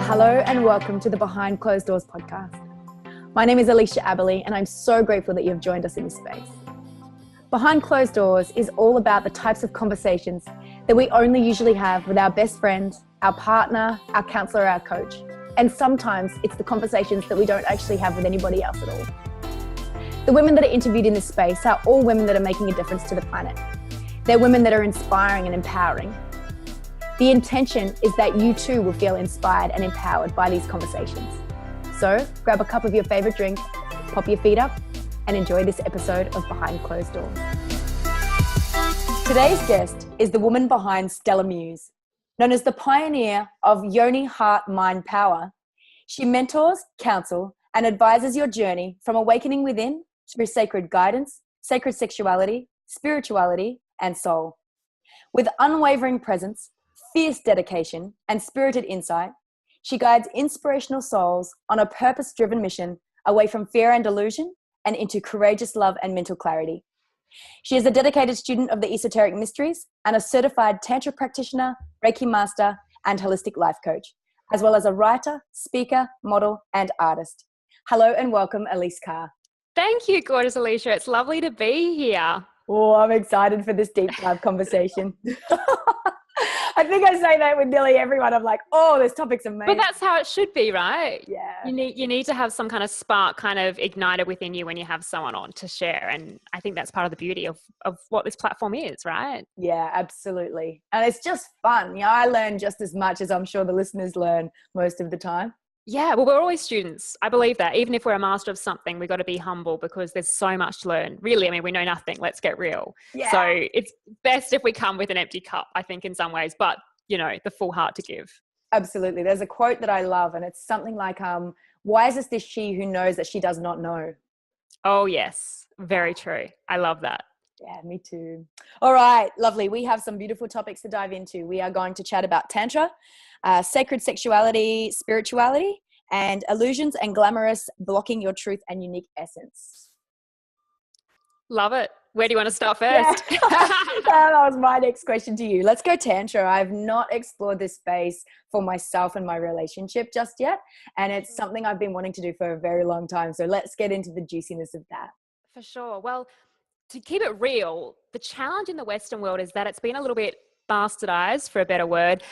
Hello and welcome to the Behind Closed Doors podcast. My name is Elise Carr, and I'm so grateful that you've joined us in this space. Behind Closed Doors is all about the types of conversations that we only usually have with our best friend, our partner, our counselor, our coach. And sometimes it's the conversations that we don't actually have with anybody else at all. The women that are interviewed in this space are all women that are making a difference to the planet. They're women that are inspiring and empowering. The intention is that you too will feel inspired and empowered by these conversations. So grab a cup of your favorite drink, pop your feet up, and enjoy this episode of Behind Closed Doors. Today's guest is the woman behind StellaMuse. Known as the Pioneer of Yoni-Heart-Mind Power, she mentors, counsels, and advises your journey from awakening within through sacred guidance, sacred sexuality, spirituality, and soul. With unwavering presence, fierce dedication, and spirited insight, she guides inspirational souls on a purpose-driven mission away from fear and delusion and into courageous love and mental clarity. She is a dedicated student of the esoteric mysteries and a certified Tantra practitioner, Reiki master, and holistic life coach, as well as a writer, speaker, model, and artist. Hello and welcome, Elise Carr. Thank you, gorgeous Alicia. It's lovely to be here. Oh, I'm excited for this deep dive conversation. I think I say that with nearly everyone. I'm like, oh, this topic's amazing. But that's how it should be, right? Yeah. You need to have some kind of spark kind of ignited within you when you have someone on to share. And I think that's part of the beauty of what this platform is, right? Yeah, absolutely. And it's just fun. You know, I learn just as much as I'm sure the listeners learn most of the time. Yeah, well, we're always students. I believe that. Even if we're a master of something, we've got to be humble because there's so much to learn. Really, I mean, we know nothing. Let's get real. Yeah. So it's best if we come with an empty cup, I think, in some ways, but, you know, the full heart to give. Absolutely. There's a quote that I love, and it's something like, wisest is she who knows that she does not know. Oh, yes. Very true. I love that. Yeah, me too. All right, lovely. We have some beautiful topics to dive into. We are going to chat about Tantra, sacred sexuality, spirituality, and illusions and glamorous blocking your truth and unique essence. Love it. Where do you want to start first? Yeah. That was my next question to you. Let's go Tantra. I've not explored this space for myself and my relationship just yet, and it's something I've been wanting to do for a very long time. So let's get into the juiciness of that. For sure. Well, to keep it real, the challenge in the Western world is that it's been a little bit bastardized, for a better word,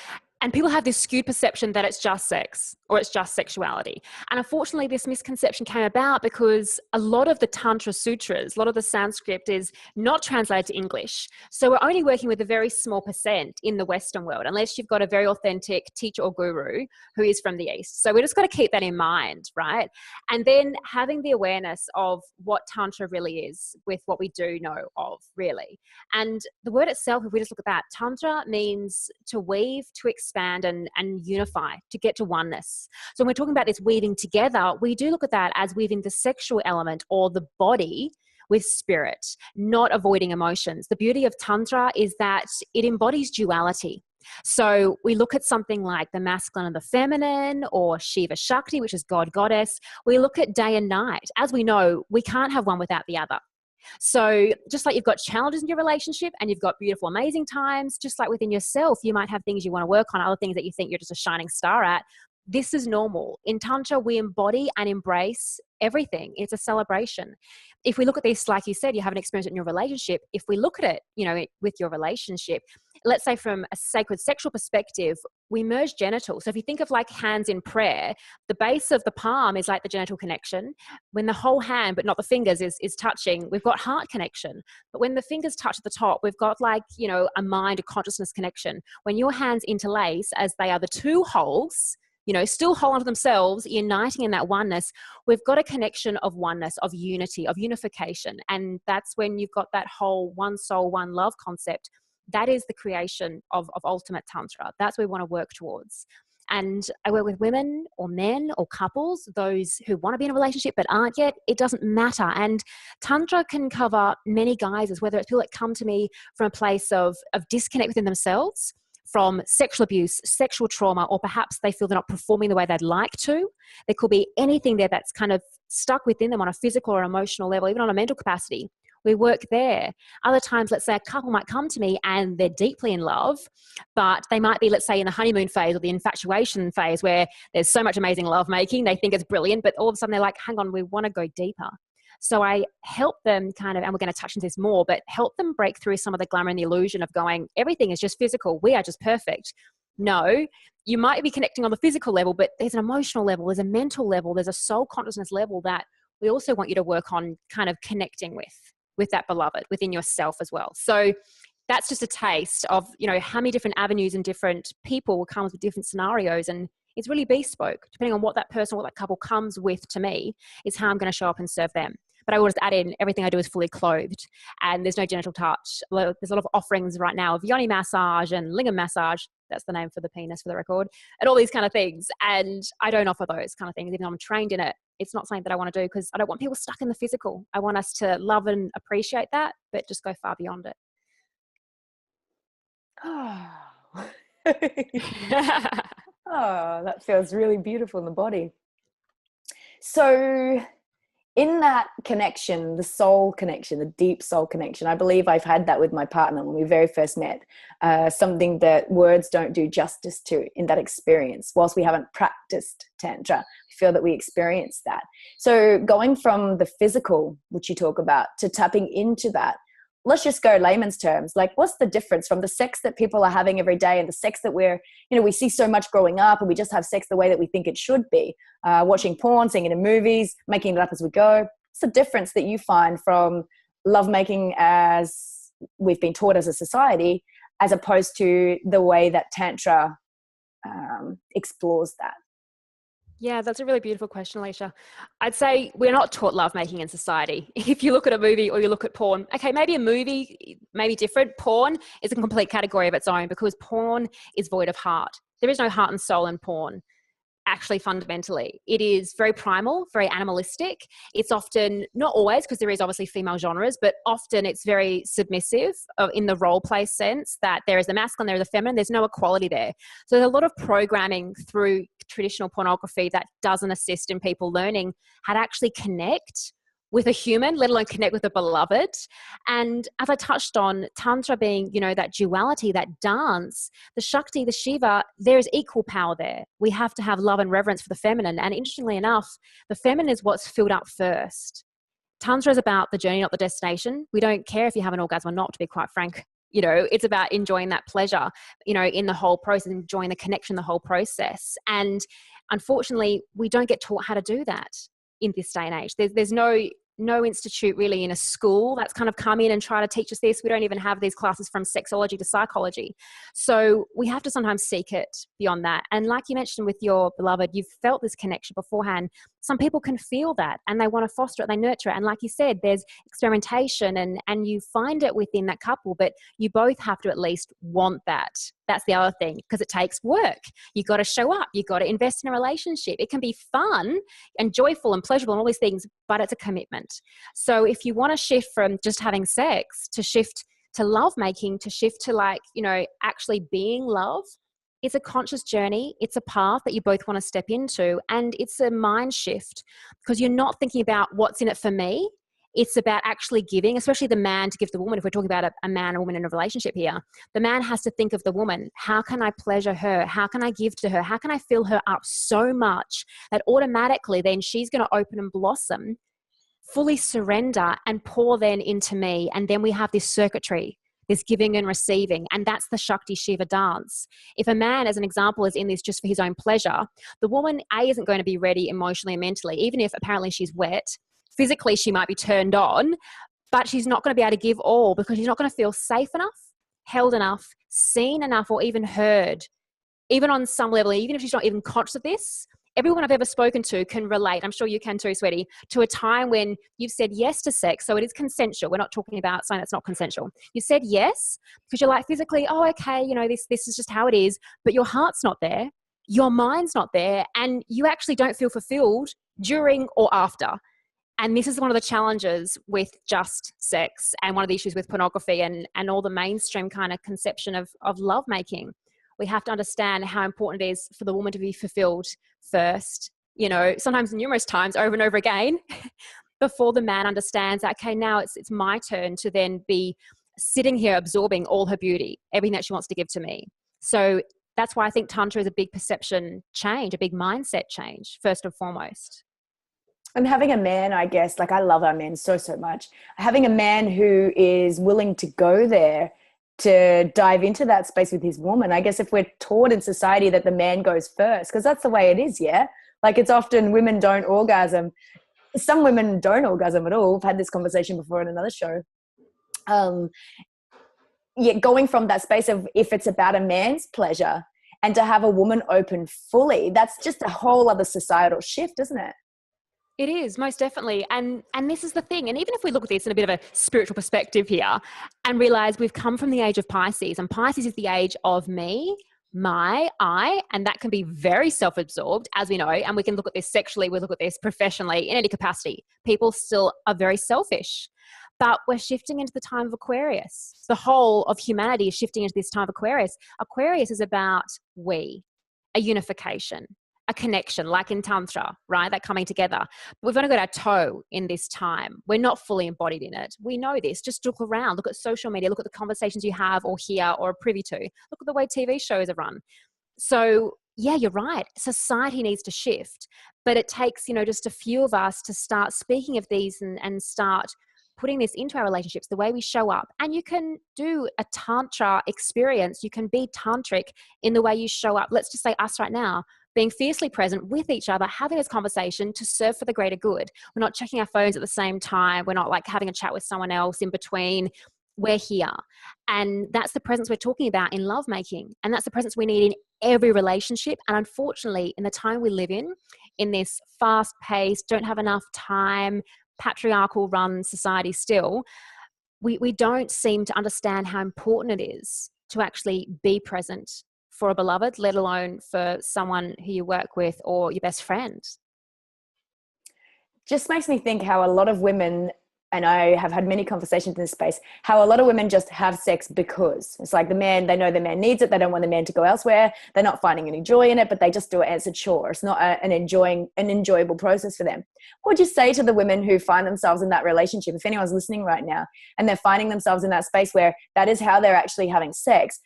and people have this skewed perception that it's just sex or it's just sexuality. And unfortunately, this misconception came about because a lot of the Tantra sutras, a lot of the Sanskrit is not translated to English. So we're only working with a very small percent in the Western world, unless you've got a very authentic teacher or guru who is from the East. So we just got to keep that in mind, right? And then having the awareness of what Tantra really is with what we do know of, really. And the word itself, if we just look at that, Tantra means to weave, to expand and unify, to get to oneness. So when we're talking about this weaving together, we do look at that as weaving the sexual element or the body with spirit, not avoiding emotions. The beauty of Tantra is that it embodies duality. So we look at something like the masculine and the feminine, or Shiva Shakti, which is God, goddess. We look at day and night. As we know, we can't have one without the other. So just like you've got challenges in your relationship and you've got beautiful, amazing times, just like within yourself, you might have things you want to work on, other things that you think you're just a shining star at. This is normal. In Tantra, we embody and embrace everything. It's a celebration. If we look at this, like you said, you have an experience in your relationship. If we look at it, you know, with your relationship, let's say from a sacred sexual perspective, we merge genitals. So if you think of like hands in prayer, the base of the palm is like the genital connection. When the whole hand, but not the fingers, is touching, we've got heart connection. But when the fingers touch at the top, we've got like, you know, a mind, a consciousness connection. When your hands interlace, as they are the two holes, you know, still whole unto themselves, uniting in that oneness, we've got a connection of oneness, of unity, of unification. And that's when you've got that whole one soul, one love concept. That is the creation of ultimate Tantra. That's what we want to work towards. And I work with women or men or couples, those who want to be in a relationship but aren't yet. It doesn't matter. And Tantra can cover many guises, whether it's people that come to me from a place of disconnect within themselves, from sexual abuse, sexual trauma, or perhaps they feel they're not performing the way they'd like to. There could be anything there that's kind of stuck within them on a physical or emotional level, even on a mental capacity. We work there. Other times, let's say a couple might come to me and they're deeply in love, but they might be, let's say, in the honeymoon phase or the infatuation phase where there's so much amazing love making. They think it's brilliant, but all of a sudden they're like, hang on, we want to go deeper. So I help them kind of, and we're going to touch into this more, but help them break through some of the glamour and the illusion of going, everything is just physical. We are just perfect. No, you might be connecting on the physical level, but there's an emotional level, there's a mental level, there's a soul consciousness level that we also want you to work on kind of connecting with that beloved within yourself as well. So that's just a taste of, how many different avenues and different people comes with different scenarios. And it's really bespoke. Depending on what that person, what that couple comes with to me is how I'm going to show up and serve them. But I will just add in, everything I do is fully clothed and there's no genital touch. There's a lot of offerings right now of yoni massage and lingam massage. That's the name for the penis, for the record, and all these kind of things. And I don't offer those kind of things, even though I'm trained in it. It's not something that I want to do because I don't want people stuck in the physical. I want us to love and appreciate that, but just go far beyond it. Oh, that feels really beautiful in the body. So in that connection, the soul connection, the deep soul connection, I believe I've had that with my partner when we very first met, something that words don't do justice to in that experience. Whilst we haven't practiced Tantra, I feel that we experience that. So going from the physical, which you talk about, to tapping into that, let's just go layman's terms. Like, what's the difference from the sex that people are having every day and the sex that we see so much growing up and we just have sex the way that we think it should be, watching porn, seeing it in movies, making it up as we go. What's the difference that you find from lovemaking as we've been taught as a society, as opposed to the way that Tantra explores that? Yeah, that's a really beautiful question, Alicia. I'd say we're not taught lovemaking in society. If you look at a movie or you look at porn, okay, maybe a movie may be different. Porn is a complete category of its own because porn is void of heart. There is no heart and soul in porn. Actually, fundamentally, it is very primal, very animalistic. It's often, not always, because there is obviously female genres, but often it's very submissive in the role play sense that there is the masculine, there is the feminine, there's no equality there. So there's a lot of programming through traditional pornography that doesn't assist in people learning how to actually connect with a human, let alone connect with a beloved. And as I touched on, Tantra being, that duality, that dance, the Shakti, the Shiva, there is equal power there. We have to have love and reverence for the feminine. And interestingly enough, the feminine is what's filled up first. Tantra is about the journey, not the destination. We don't care if you have an orgasm or not, to be quite frank. It's about enjoying that pleasure, in the whole process, enjoying the connection, the whole process. And unfortunately, we don't get taught how to do that in this day and age. There's no institute really in a school that's kind of come in and try to teach us this. We don't even have these classes from sexology to psychology. So we have to sometimes seek it beyond that. And like you mentioned with your beloved, you've felt this connection beforehand. Some people can feel that and they want to foster it, they nurture it. And like you said, there's experimentation and you find it within that couple, but you both have to at least want that. That's the other thing, because it takes work. You got to show up. You got to invest in a relationship. It can be fun and joyful and pleasurable and all these things, but it's a commitment. So if you want to shift from just having sex to shift to lovemaking, to shift to actually being love, it's a conscious journey. It's a path that you both want to step into. And it's a mind shift because you're not thinking about what's in it for me. It's about actually giving, especially the man to give the woman. If we're talking about a man and woman in a relationship here, the man has to think of the woman. How can I pleasure her? How can I give to her? How can I fill her up so much that automatically then she's going to open and blossom, fully surrender and pour then into me. And then we have this circuitry, this giving and receiving. And that's the Shakti Shiva dance. If a man, as an example, is in this just for his own pleasure, the woman, isn't going to be ready emotionally and mentally, even if apparently she's wet. Physically, she might be turned on, but she's not going to be able to give all because she's not going to feel safe enough, held enough, seen enough, or even heard. Even on some level, even if she's not even conscious of this, everyone I've ever spoken to can relate, I'm sure you can too, sweetie, to a time when you've said yes to sex. So it is consensual. We're not talking about something that's not consensual. You said yes because you're like physically, oh, okay, this is just how it is, but your heart's not there. Your mind's not there. And you actually don't feel fulfilled during or after. And this is one of the challenges with just sex and one of the issues with pornography and all the mainstream kind of conception of lovemaking. We have to understand how important it is for the woman to be fulfilled first, sometimes numerous times over and over again. before the man understands that, okay, now it's my turn to then be sitting here absorbing all her beauty, everything that she wants to give to me. So that's why I think Tantra is a big perception change, a big mindset change, first and foremost. And having a man, I guess, like I love our men so, so much. Having a man who is willing to go there to dive into that space with his woman. I guess if we're taught in society that the man goes first, because that's the way it is, yeah? Like it's often women don't orgasm. Some women don't orgasm at all. I've had this conversation before in another show. Yet going from that space of if it's about a man's pleasure and to have a woman open fully, that's just a whole other societal shift, isn't it? It is, most definitely. And this is the thing. And even if we look at this in a bit of a spiritual perspective here and realize we've come from the age of Pisces, and Pisces is the age of me, my, I, and that can be very self-absorbed, as we know. And we can look at this sexually, we look at this professionally, in any capacity. People still are very selfish. But we're shifting into the time of Aquarius. The whole of humanity is shifting into this time of Aquarius. Aquarius is about we, a unification, a connection, like in Tantra, right? That coming together. But we've only got our toe in this time. We're not fully embodied in it. We know this. Just look around. Look at social media. Look at the conversations you have or hear or are privy to. Look at the way TV shows are run. So yeah, you're right. Society needs to shift. But it takes, just a few of us to start speaking of these and start putting this into our relationships, the way we show up. And you can do a Tantra experience. You can be tantric in the way you show up. Let's just say us right now, being fiercely present with each other, having this conversation to serve for the greater good. We're not checking our phones at the same time. We're not like having a chat with someone else in between. We're here. And that's the presence we're talking about in lovemaking. And that's the presence we need in every relationship. And unfortunately, in the time we live in this fast-paced, don't have enough time, patriarchal run society still, we don't seem to understand how important it is to actually be present for a beloved, let alone for someone who you work with or your best friend. Just makes me think how a lot of women, and I have had many conversations in this space, how a lot of women just have sex because it's like they know the man needs it. They don't want the man to go elsewhere. They're not finding any joy in it, but they just do it as a chore. It's not an enjoyable process for them. What would you say to the women who find themselves in that relationship? If anyone's listening right now and they're finding themselves in that space where that is how they're actually having sex,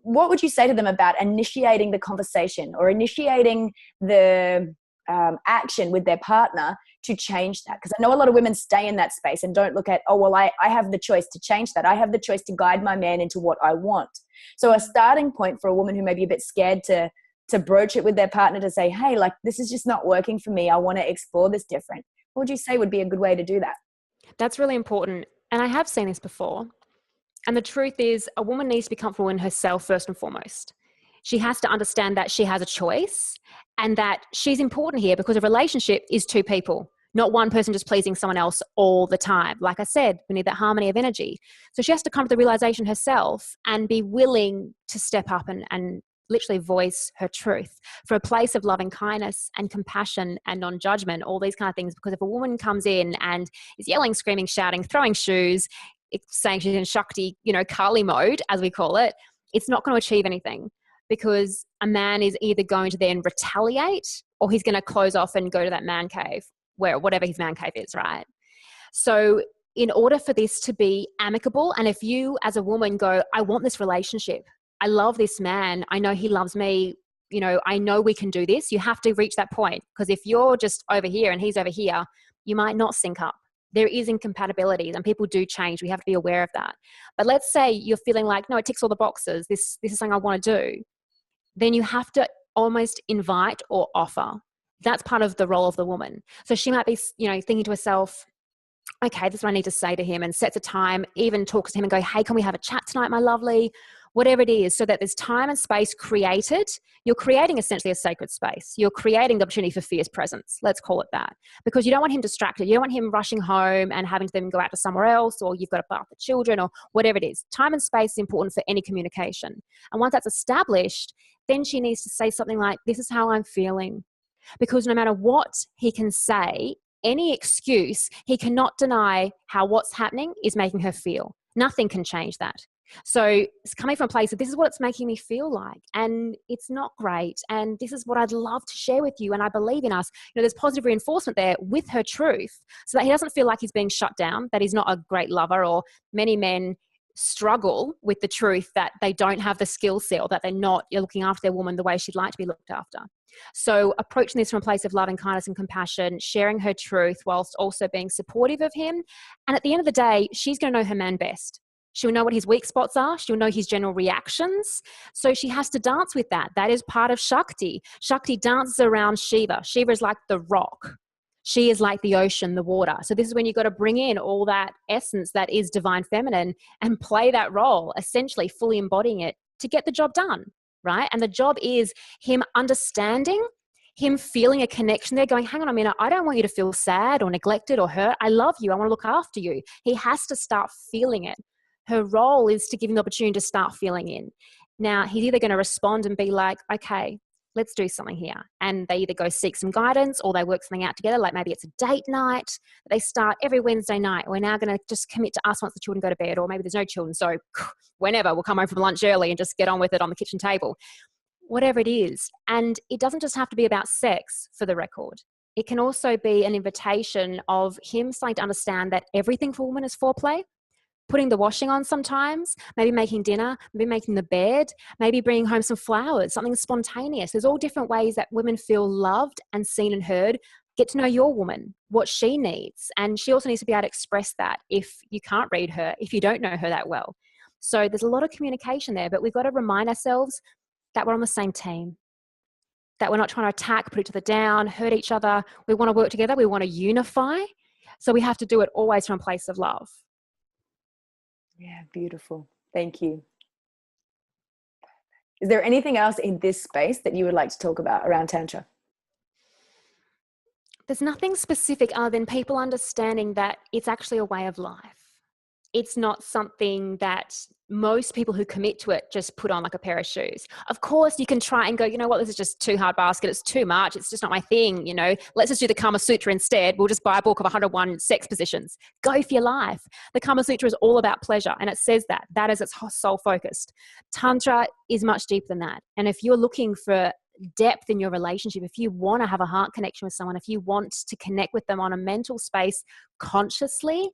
what would you say to them about initiating the conversation or initiating the action with their partner to change that? Because I know a lot of women stay in that space and don't look at, oh, well, I have the choice to change that. I have the choice to guide my man into what I want. So a starting point for a woman who may be a bit scared to broach it with their partner, to say, hey, like, this is just not working for me. I want to explore this different. What would you say would be a good way to do that? That's really important. And I have seen this before. And the truth is, a woman needs to be comfortable in herself first and foremost. She has to understand that she has a choice and that she's important here, because a relationship is two people, not one person just pleasing someone else all the time. Like I said, we need that harmony of energy. So she has to come to the realization herself and be willing to step up and literally voice her truth for a place of loving kindness and compassion and non-judgment, all these kind of things. Because if a woman comes in and is yelling, screaming, shouting, throwing shoes, saying she's in Shakti, Kali mode, as we call it, it's not going to achieve anything, because a man is either going to then retaliate or he's going to close off and go to that man cave, where whatever his man cave is, right? So in order for this to be amicable, and if you as a woman go, I want this relationship, I love this man, I know he loves me, I know we can do this, you have to reach that point. Because if you're just over here and he's over here, you might not sync up. There is incompatibilities and people do change. We have to be aware of that. But let's say you're feeling like, no, it ticks all the boxes. This is something I want to do. Then you have to almost invite or offer. That's part of the role of the woman. So she might be, thinking to herself, okay, this is what I need to say to him, and sets a time, even talks to him and go, hey, can we have a chat tonight, my lovely? Whatever it is, so that there's time and space created. You're creating essentially a sacred space. You're creating the opportunity for fierce presence. Let's call it that. Because you don't want him distracted. You don't want him rushing home and having to then go out to somewhere else, or you've got to bath the children, or whatever it is. Time and space is important for any communication. And once that's established, then she needs to say something like, this is how I'm feeling. Because no matter what he can say, any excuse, he cannot deny how what's happening is making her feel. Nothing can change that. So it's coming from a place of, this is what it's making me feel like, and it's not great, and this is what I'd love to share with you, and I believe in us. There's positive reinforcement there with her truth, so that he doesn't feel like he's being shut down, that he's not a great lover. Or many men struggle with the truth that they don't have the skill set, or that they're not looking after their woman the way she'd like to be looked after. So approaching this from a place of love and kindness and compassion, sharing her truth whilst also being supportive of him. And at the end of the day, she's going to know her man best. She'll know what his weak spots are. She'll know his general reactions. So she has to dance with that. That is part of Shakti. Shakti dances around Shiva. Shiva is like the rock. She is like the ocean, the water. So this is when you've got to bring in all that essence that is divine feminine and play that role, essentially fully embodying it to get the job done, right? And the job is him understanding, him feeling a connection there, going, hang on a minute, I don't want you to feel sad or neglected or hurt. I love you. I want to look after you. He has to start feeling it. Her role is to give him the opportunity to start feeling in. Now, he's either going to respond and be like, okay, let's do something here. And they either go seek some guidance, or they work something out together. Like maybe it's a date night. They start every Wednesday night. We're now going to just commit to us once the children go to bed, or maybe there's no children. So whenever, we'll come home from lunch early and just get on with it on the kitchen table. Whatever it is. And it doesn't just have to be about sex, for the record. It can also be an invitation of him starting to understand that everything for a woman is foreplay. Putting the washing on sometimes, maybe making dinner, maybe making the bed, maybe bringing home some flowers, something spontaneous. There's all different ways that women feel loved and seen and heard. Get to know your woman, what she needs. And she also needs to be able to express that if you can't read her, if you don't know her that well. So there's a lot of communication there, but we've got to remind ourselves that we're on the same team, that we're not trying to attack, put each other down, hurt each other. We want to work together. We want to unify. So we have to do it always from a place of love. Yeah, beautiful. Thank you. Is there anything else in this space that you would like to talk about around Tantra? There's nothing specific other than people understanding that it's actually a way of life. It's not something that most people who commit to it just put on like a pair of shoes. Of course, you can try and go, you know what, this is just too hard basket. It's too much. It's just not my thing. Let's just do the Kama Sutra instead. We'll just buy a book of 101 sex positions. Go for your life. The Kama Sutra is all about pleasure. And it says that is its soul focused. Tantra is much deeper than that. And if you're looking for depth in your relationship, if you want to have a heart connection with someone, if you want to connect with them on a mental space consciously,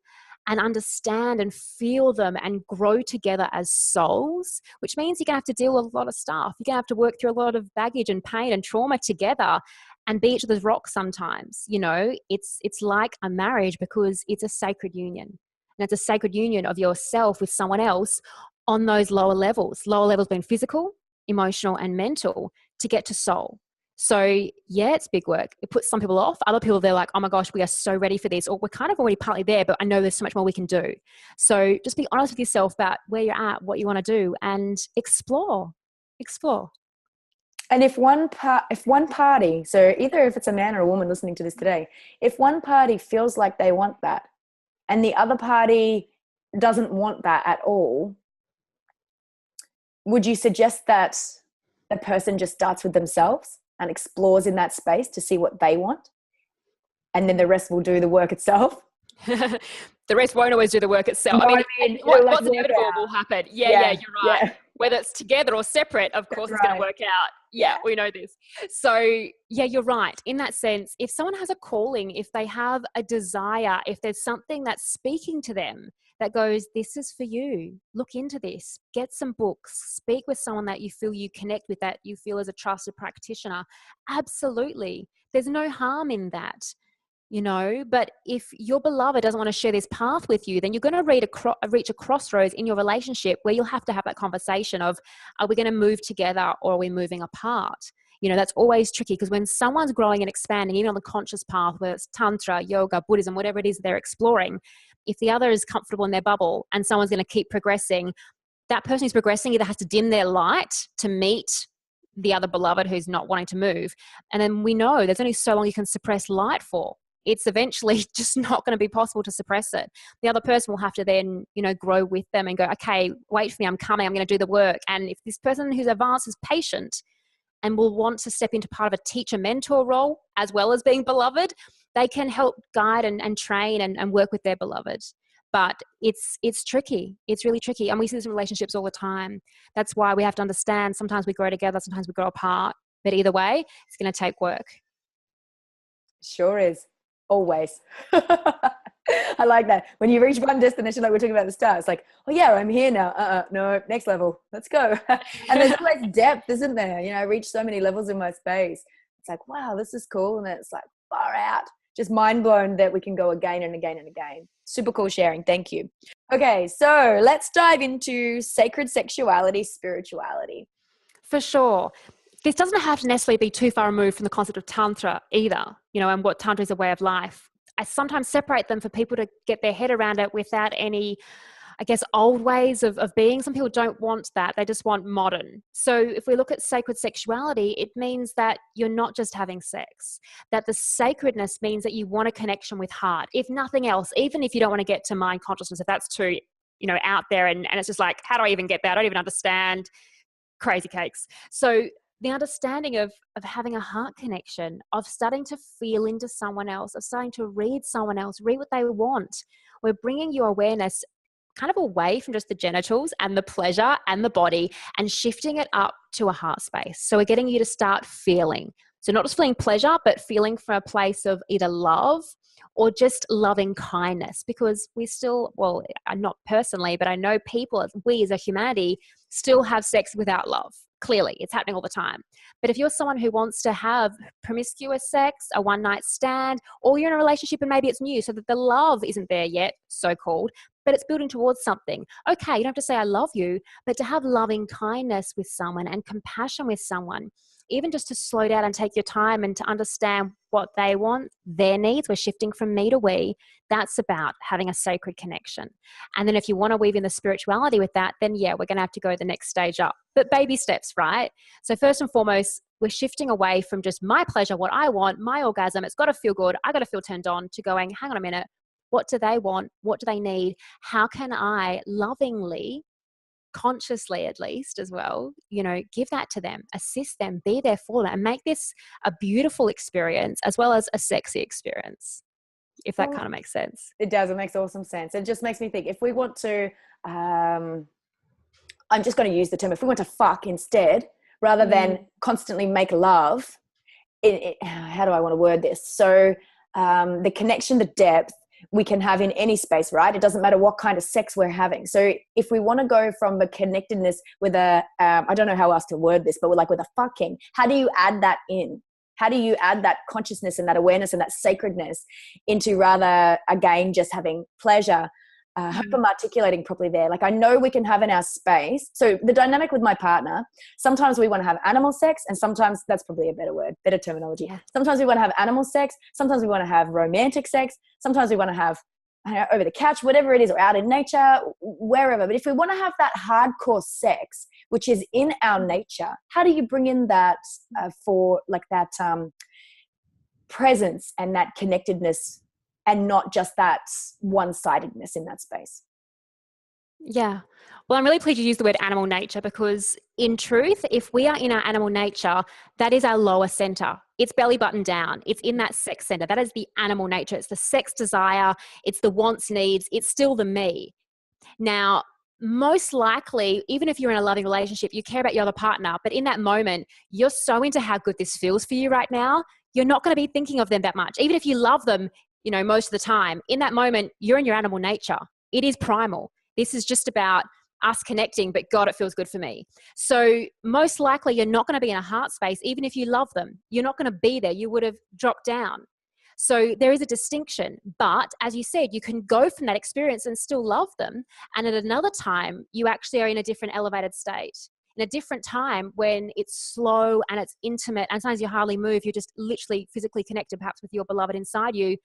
and understand and feel them and grow together as souls, which means you're going to have to deal with a lot of stuff. You're going to have to work through a lot of baggage and pain and trauma together and be each other's rock sometimes. It's like a marriage because it's a sacred union. And it's a sacred union of yourself with someone else on those lower levels being physical, emotional, and mental to get to soul. So yeah, it's big work. It puts some people off. Other people, they're like, oh my gosh, we are so ready for this. Or we're kind of already partly there, but I know there's so much more we can do. So just be honest with yourself about where you're at, what you want to do, and explore. And if one party, so either if it's a man or a woman listening to this today, if one party feels like they want that and the other party doesn't want that at all, would you suggest that the person just starts with themselves and explores in that space to see what they want, and then the rest will do the work itself? The rest won't always do the work itself. What's inevitable will happen. Yeah, you're right. Yeah. Whether it's together or separate, of course, it's going to work out. Yeah, we know this. So yeah, you're right. In that sense, if someone has a calling, if they have a desire, if there's something that's speaking to them that goes, this is for you, look into this, get some books, speak with someone that you feel you connect with, that you feel as a trusted practitioner. Absolutely. There's no harm in that. But if your beloved doesn't want to share this path with you, then you're going to reach a crossroads in your relationship where you'll have to have that conversation of, are we going to move together or are we moving apart? That's always tricky, because when someone's growing and expanding, even on the conscious path, whether it's Tantra, yoga, Buddhism, whatever it is they're exploring, if the other is comfortable in their bubble and someone's going to keep progressing, that person who's progressing either has to dim their light to meet the other beloved who's not wanting to move. And then we know there's only so long you can suppress light for. It's eventually just not going to be possible to suppress it. The other person will have to then, grow with them and go, okay, wait for me, I'm coming, I'm going to do the work. And if this person who's advanced is patient and will want to step into part of a teacher-mentor role as well as being beloved, they can help guide and train and work with their beloved. But it's tricky. It's really tricky. And we see this in relationships all the time. That's why we have to understand sometimes we grow together, sometimes we grow apart. But either way, it's going to take work. Sure is. Always. I like that. When you reach one destination, like we're talking about at the start, it's like, oh yeah, I'm here now. No, next level. Let's go. And there's always depth, isn't there? You know, I reached so many levels in my space. It's like, wow, this is cool. And then it's like far out. Just mind blown that we can go again and again and again. Super cool sharing. Thank you. Okay, so let's dive into sacred sexuality, spirituality. For sure. This doesn't have to necessarily be too far removed from the concept of Tantra either, you know, and what Tantra is a way of life. I sometimes separate them for people to get their head around it without any, I guess, old ways of being. Some people don't want that. They just want modern. So if we look at sacred sexuality, it means that you're not just having sex, that the sacredness means that you want a connection with heart. If nothing else, even if you don't want to get to mind consciousness, if that's too, you know, out there and it's just like, how do I even get that? I don't even understand. Crazy cakes. So the understanding of having a heart connection, of starting to feel into someone else, of starting to read someone else, read what they want. We're bringing your awareness kind of away from just the genitals and the pleasure and the body and shifting it up to a heart space. So we're getting you to start feeling. So not just feeling pleasure, but feeling from a place of either love or just loving kindness, because we still, well, not personally, but I know people, we as a humanity still have sex without love. Clearly, it's happening all the time. But if you're someone who wants to have promiscuous sex, a one-night stand, or you're in a relationship and maybe it's new so that the love isn't there yet, so-called, but it's building towards something. Okay, you don't have to say I love you, but to have loving kindness with someone and compassion with someone, even just to slow down and take your time and to understand what they want, their needs. We're shifting from me to we. That's about having a sacred connection. And then if you want to weave in the spirituality with that, then yeah, we're going to have to go the next stage up. But baby steps, right? So first and foremost, we're shifting away from just my pleasure, what I want, my orgasm. It's got to feel good. I got to feel turned on, to going, hang on a minute. What do they want? What do they need? How can I lovingly, consciously at least as well, you know, give that to them, assist them, be there for them, and make this a beautiful experience as well as a sexy experience, if that kind of makes sense. It does. It makes awesome sense. It just makes me think, if we want to, I'm just going to use the term, if we want to fuck instead, rather than constantly make love, how do I want to word this? So the connection, the depth, we can have in any space, right? It doesn't matter what kind of sex we're having. So if we want to go from the connectedness with a, I don't know how else to word this, but with a fucking, how do you add that in? How do you add that consciousness and that awareness and that sacredness into, rather, again, just having pleasure? I hope I'm articulating properly there. Like, I know we can have in our space. So the dynamic with my partner, sometimes we want to have animal sex, and sometimes, that's probably a better word, better terminology. Yeah. Sometimes we want to have animal sex. Sometimes we want to have romantic sex. Sometimes we want to have, I don't know, over the couch, whatever it is, or out in nature, wherever. But if we want to have that hardcore sex, which is in our nature, how do you bring in that for like that presence and that connectedness, and not just that one-sidedness in that space? Yeah. Well, I'm really pleased you used the word animal nature, because in truth, if we are in our animal nature, that is our lower center. It's belly button down. It's in that sex center. That is the animal nature. It's the sex desire. It's the wants, needs. It's still the me. Now, most likely, even if you're in a loving relationship, you care about your other partner, but in that moment, you're so into how good this feels for you right now, you're not going to be thinking of them that much. Even if you love them, you know, most of the time, in that moment, you're in your animal nature. It is primal. This is just about us connecting, but God, it feels good for me. So most likely you're not going to be in a heart space, even if you love them. You're not going to be there. You would have dropped down. So there is a distinction. But as you said, you can go from that experience and still love them. And at another time, you actually are in a different elevated state. In a different time when it's slow and it's intimate, and sometimes you hardly move, you're just literally physically connected perhaps with your beloved inside you.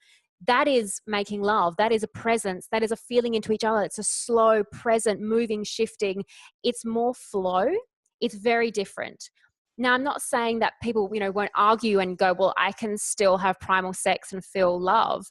That is making love. That is a presence. That is a feeling into each other. It's a slow, present, moving, shifting. It's more flow. It's very different. Now, I'm not saying that people, you know, won't argue and go, well, I can still have primal sex and feel love.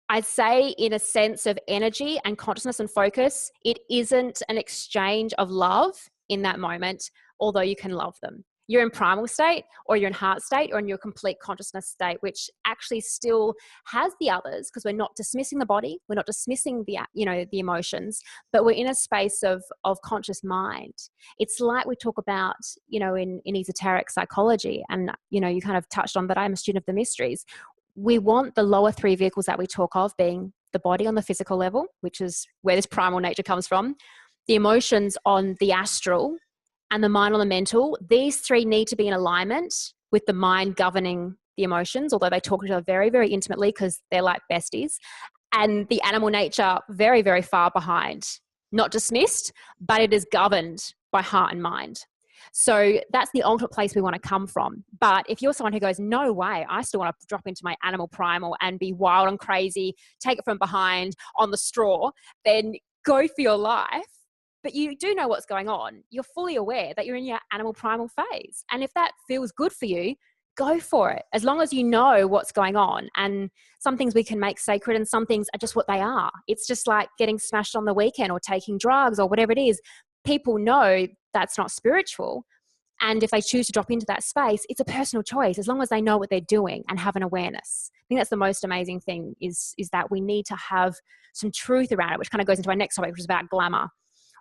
I'd say in a sense of energy and consciousness and focus, it isn't an exchange of love in that moment, although you can love them. You're in primal state, or you're in heart state, or in your complete consciousness state, which actually still has the others, because we're not dismissing the body, we're not dismissing the, the emotions, but we're in a space of conscious mind. It's like we talk about, in esoteric psychology, and, you kind of touched on that. I'm a student of the mysteries. We want the lower three vehicles that we talk of being the body on the physical level, which is where this primal nature comes from, the emotions on the astral, and the mind on the mental. These three need to be in alignment with the mind governing the emotions, although they talk to each other very, very intimately because they're like besties. And the animal nature very, very far behind. Not dismissed, but it is governed by heart and mind. So that's the ultimate place we want to come from. But if you're someone who goes, no way, I still want to drop into my animal primal and be wild and crazy, take it from behind on the straw, then go for your life. But you do know what's going on. You're fully aware that you're in your animal primal phase. And if that feels good for you, go for it. As long as you know what's going on. And some things we can make sacred, and some things are just what they are. It's just like getting smashed on the weekend or taking drugs or whatever it is. People know that's not spiritual. And if they choose to drop into that space, it's a personal choice, as long as they know what they're doing and have an awareness. I think that's the most amazing thing is that we need to have some truth around it, which kind of goes into our next topic, which is about glamour.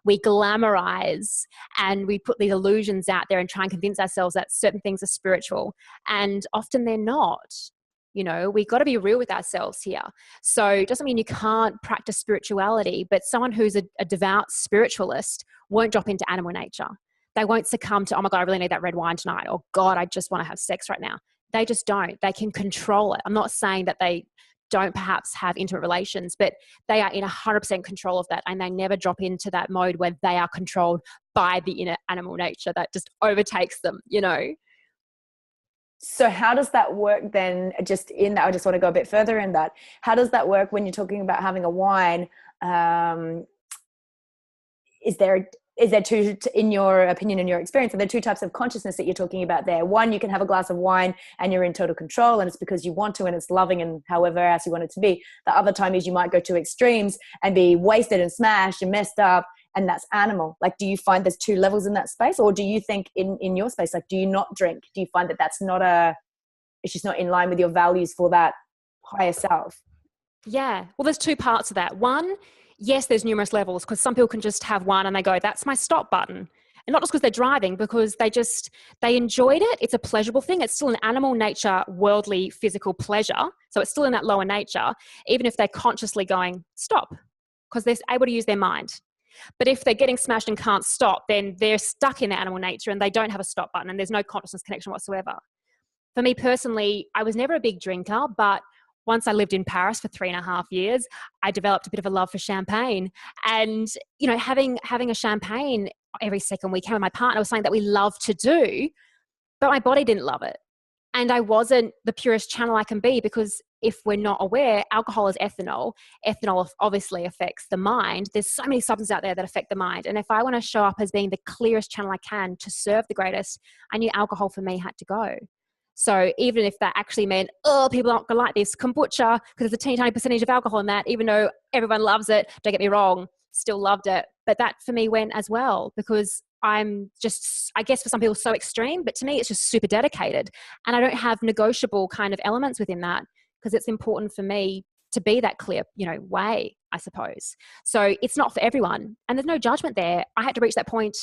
We glamorize and we put these illusions out there and try and convince ourselves that certain things are spiritual, and often they're not. We got to be real with ourselves here. So it doesn't mean you can't practice spirituality, but someone who's a devout spiritualist won't drop into animal nature. They won't succumb to, oh my God, I really need that red wine tonight. Or God, I just want to have sex right now. They just don't. They can control it. I'm not saying that they don't perhaps have intimate relations, but they are in 100% control of that, and they never drop into that mode where they are controlled by the inner animal nature that just overtakes them, So how does that work then? Just in that, I just want to go a bit further in that. How does that work when you're talking about having a wine? Is there two, in your opinion, in your experience, are there two types of consciousness that you're talking about there? One, you can have a glass of wine and you're in total control, and it's because you want to, and it's loving and however else you want it to be. The other time is you might go to extremes and be wasted and smashed and messed up, and that's animal. Like, do you find there's two levels in that space? Or do you think in your space, like, do you not drink? Do you find that that's it's just not in line with your values for that higher self? Yeah. Well, there's two parts of that. One, yes, there's numerous levels, because some people can just have one and they go, that's my stop button. And not just because they're driving, because they enjoyed it. It's a pleasurable thing. It's still an animal nature, worldly, physical pleasure. So it's still in that lower nature, even if they're consciously going, stop, because they're able to use their mind. But if they're getting smashed and can't stop, then they're stuck in their animal nature and they don't have a stop button, and there's no consciousness connection whatsoever. For me personally, I was never a big drinker, but once I lived in Paris for 3.5 years, I developed a bit of a love for champagne. And, having a champagne every second weekend with my partner was something that we loved to do, but my body didn't love it. And I wasn't the purest channel I can be, because if we're not aware, alcohol is ethanol. Ethanol obviously affects the mind. There's so many substances out there that affect the mind. And if I want to show up as being the clearest channel I can to serve the greatest, I knew alcohol for me had to go. So even if that actually meant, people aren't going to like this kombucha because there's a teeny tiny percentage of alcohol in that, even though everyone loves it, don't get me wrong, still loved it. But that for me went as well, because I'm just, I guess for some people so extreme, but to me it's just super dedicated. And I don't have negotiable kind of elements within that, because it's important for me to be that clear, way, I suppose. So it's not for everyone, and there's no judgment there. I had to reach that point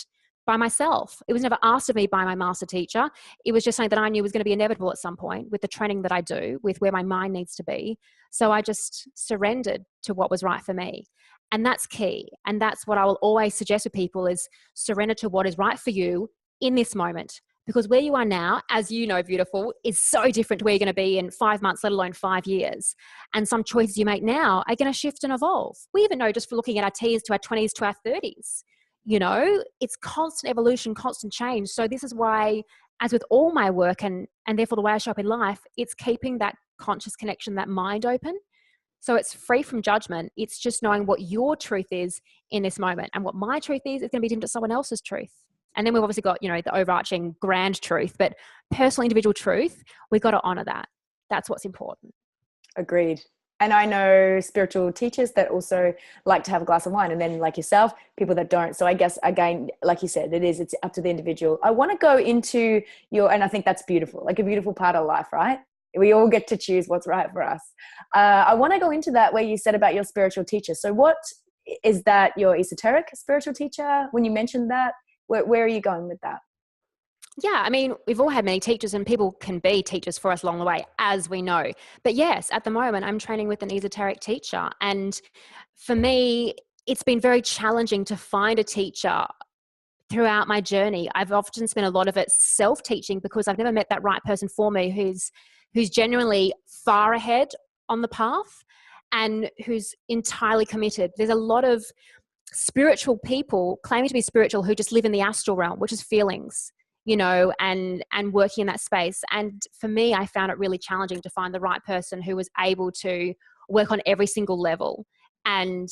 by myself. It was never asked of me by my master teacher. It was just something that I knew was going to be inevitable at some point with the training that I do, with where my mind needs to be. So I just surrendered to what was right for me. And that's key. And that's what I will always suggest with people, is surrender to what is right for you in this moment. Because where you are now, as you know, beautiful, is so different to where you're going to be in 5 months, let alone 5 years. And some choices you make now are going to shift and evolve. We even know, just for looking at our teens to our 20s to our 30s, it's constant evolution, constant change. So this is why, as with all my work and therefore the way I show up in life, it's keeping that conscious connection, that mind open. So it's free from judgment. It's just knowing what your truth is in this moment. And what my truth is going to be different to someone else's truth. And then we've obviously got, the overarching grand truth, but personal individual truth, we've got to honor that. That's what's important. Agreed. And I know spiritual teachers that also like to have a glass of wine, and then like yourself, people that don't. So I guess, again, like you said, it's up to the individual. I want to go into and I think that's beautiful, like a beautiful part of life, right? We all get to choose what's right for us. I want to go into that where you said about your spiritual teacher. So what is that, your esoteric spiritual teacher? When you mentioned that, where are you going with that? Yeah, I mean, we've all had many teachers, and people can be teachers for us along the way, as we know. But yes, at the moment, I'm training with an esoteric teacher. And for me, it's been very challenging to find a teacher throughout my journey. I've often spent a lot of it self-teaching because I've never met that right person for me who's genuinely far ahead on the path and who's entirely committed. There's a lot of spiritual people claiming to be spiritual who just live in the astral realm, which is feelings, and working in that space. And for me, I found it really challenging to find the right person who was able to work on every single level and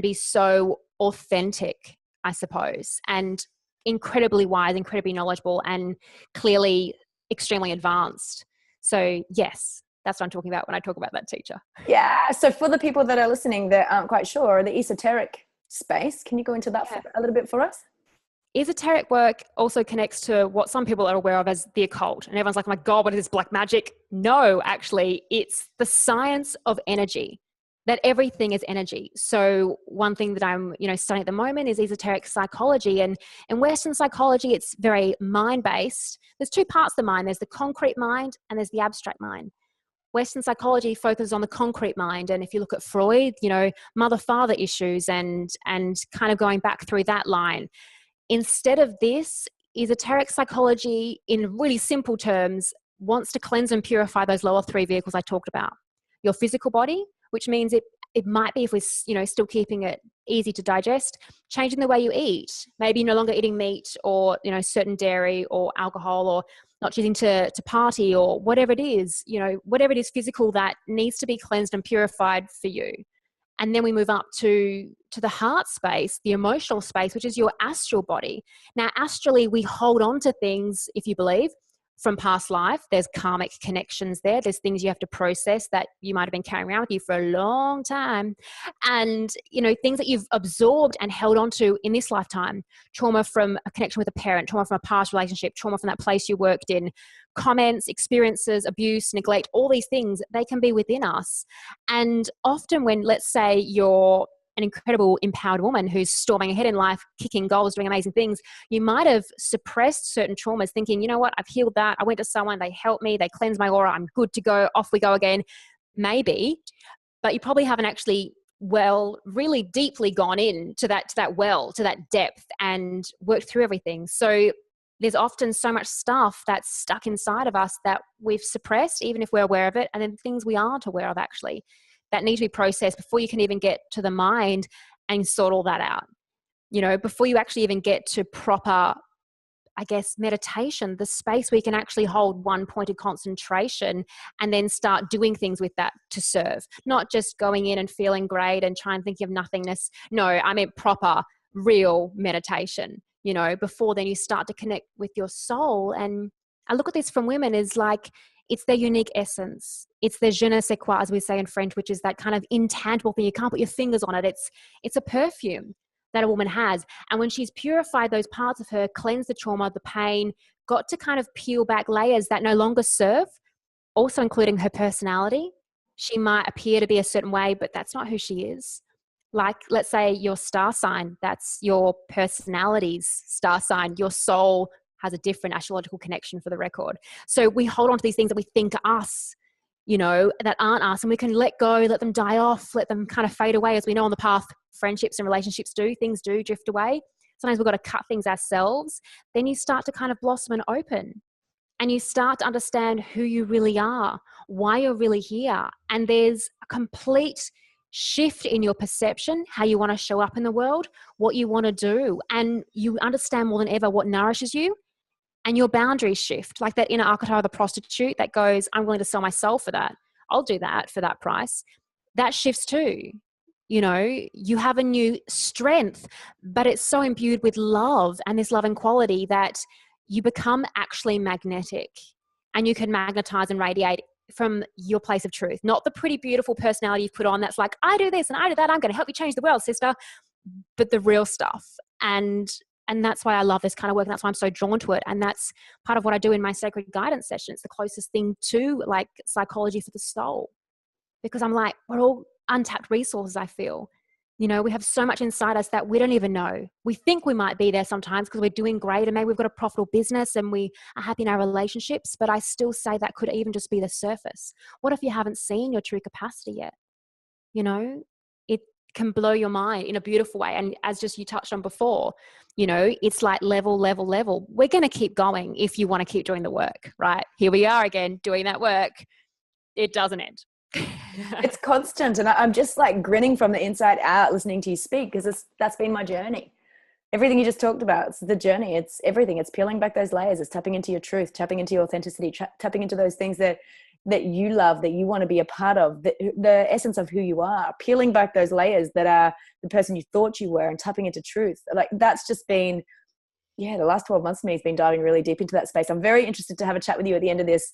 be so authentic, I suppose, and incredibly wise, incredibly knowledgeable, and clearly extremely advanced. So yes, that's what I'm talking about when I talk about that teacher. Yeah. So for the people that are listening that aren't quite sure, the esoteric space, can you go into that a little bit for us? Esoteric work also connects to what some people are aware of as the occult. And everyone's like, oh my God, what is this black magic? No, actually, it's the science of energy, that everything is energy. So one thing that I'm, studying at the moment is esoteric psychology. And in Western psychology, it's very mind-based. There's two parts of the mind. There's the concrete mind and there's the abstract mind. Western psychology focuses on the concrete mind. And if you look at Freud, mother-father issues and kind of going back through that line. Instead of this, esoteric psychology, in really simple terms, wants to cleanse and purify those lower three vehicles I talked about. Your physical body, which means it might be, if we're still keeping it easy to digest, changing the way you eat. Maybe no longer eating meat or certain dairy or alcohol, or not choosing to party, or whatever it is, whatever it is physical that needs to be cleansed and purified for you. And then we move up to the heart space, the emotional space, which is your astral body. Now, astrally, we hold on to things, if you believe, from past life. There's karmic connections there. There's things you have to process that you might have been carrying around with you for a long time. And, things that you've absorbed and held on to in this lifetime. Trauma from a connection with a parent, trauma from a past relationship, trauma from that place you worked in, comments, experiences, abuse, neglect, all these things, they can be within us. And often when, let's say, you're an incredible empowered woman who's storming ahead in life, kicking goals, doing amazing things, you might have suppressed certain traumas thinking, you know what, I've healed that. I went to someone, they helped me, they cleansed my aura, I'm good to go, off we go again. Maybe, but you probably haven't actually really deeply gone in to that depth and worked through everything. So there's often so much stuff that's stuck inside of us that we've suppressed, even if we're aware of it, and then things we aren't aware of actually that need to be processed before you can even get to the mind and sort all that out. Before you actually even get to proper, I guess, meditation, the space where you can actually hold one pointed concentration and then start doing things with that to serve. Not just going in and feeling great and trying to think of nothingness. No, I meant proper, real meditation. Before then you start to connect with your soul. And I look at this from women as like, it's their unique essence. It's their je ne sais quoi, as we say in French, which is that kind of intangible thing. You can't put your fingers on it. It's a perfume that a woman has. And when she's purified those parts of her, cleansed the trauma, the pain, got to kind of peel back layers that no longer serve, also including her personality. She might appear to be a certain way, but that's not who she is. Like, let's say your star sign, that's your personality's star sign. Your soul has a different astrological connection, for the record. So we hold on to these things that we think are us, that aren't us, and we can let go, let them die off, let them kind of fade away. As we know on the path, friendships and relationships things do drift away. Sometimes we've got to cut things ourselves. Then you start to kind of blossom and open, and you start to understand who you really are, why you're really here. And there's a complete shift in your perception, how you want to show up in the world, what you want to do. And you understand more than ever what nourishes you, and your boundaries shift. Like that inner archetype of the prostitute that goes, I'm willing to sell my soul for that. I'll do that for that price. That shifts too. You have a new strength, but it's so imbued with love and this loving quality that you become actually magnetic, and you can magnetize and radiate from your place of truth, not the pretty, beautiful personality you've put on that's like, I do this and I do that. I'm going to help you change the world, sister. But the real stuff. And that's why I love this kind of work. And that's why I'm so drawn to it. And that's part of what I do in my sacred guidance session. It's the closest thing to like psychology for the soul, because I'm like, we're all untapped resources. I feel, we have so much inside us that we don't even know. We think we might be there sometimes because we're doing great and maybe we've got a profitable business and we are happy in our relationships. But I still say that could even just be the surface. What if you haven't seen your true capacity yet? It can blow your mind in a beautiful way. And as just you touched on before, it's like level. We're going to keep going if you want to keep doing the work, right? Here we are again, doing that work. It doesn't end. It's constant. And I'm just like grinning from the inside out listening to you speak, because that's been my journey. Everything you just talked about, it's the journey. It's everything. It's peeling back those layers. It's tapping into your truth, tapping into your authenticity, tapping into those things that you love, that you want to be a part of, the essence of who you are, peeling back those layers that are the person you thought you were, and tapping into truth. Like that's just been, the last 12 months for me has been diving really deep into that space. I'm very interested to have a chat with you at the end of this,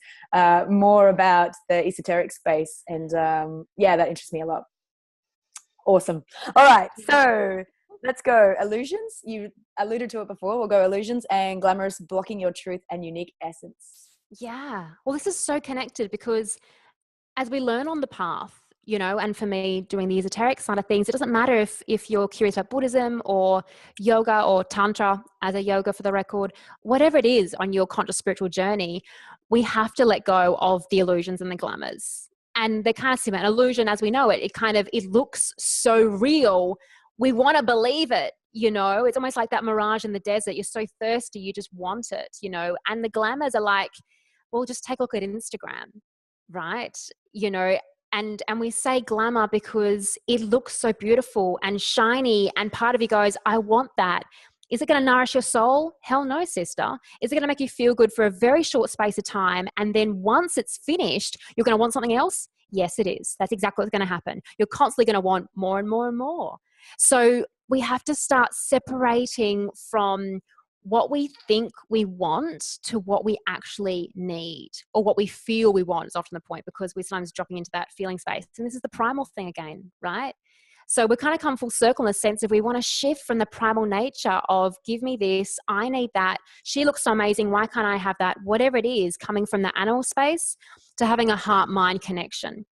more about the esoteric space. And that interests me a lot. Awesome. All right. So let's go. Illusions. You alluded to it before. We'll go illusions and glamorous, blocking your truth and unique essence. Yeah. Well, this is so connected, because as we learn on the path, and for me doing the esoteric side of things, it doesn't matter if you're curious about Buddhism or yoga or Tantra, as a yoga for the record, whatever it is on your conscious spiritual journey, we have to let go of the illusions and the glamours. And they're kind of similar. An illusion, as we know it, it looks so real. We want to believe it. It's almost like that mirage in the desert. You're so thirsty, you just want it, and the glamours are like, well, just take a look at Instagram, right? And we say glamour because it looks so beautiful and shiny, and part of you goes, I want that. Is it going to nourish your soul? Hell no, sister. Is it going to make you feel good for a very short space of time, and then once it's finished, you're going to want something else? Yes, it is. That's exactly what's going to happen. You're constantly going to want more and more and more. So we have to start separating from what we think we want to what we actually need, or what we feel we want is often the point, because we're sometimes dropping into that feeling space. And this is the primal thing again, right? So we kind of come full circle in the sense of we want to shift from the primal nature of give me this, I need that, she looks so amazing, why can't I have that? Whatever it is, coming from the animal space to having a heart-mind connection,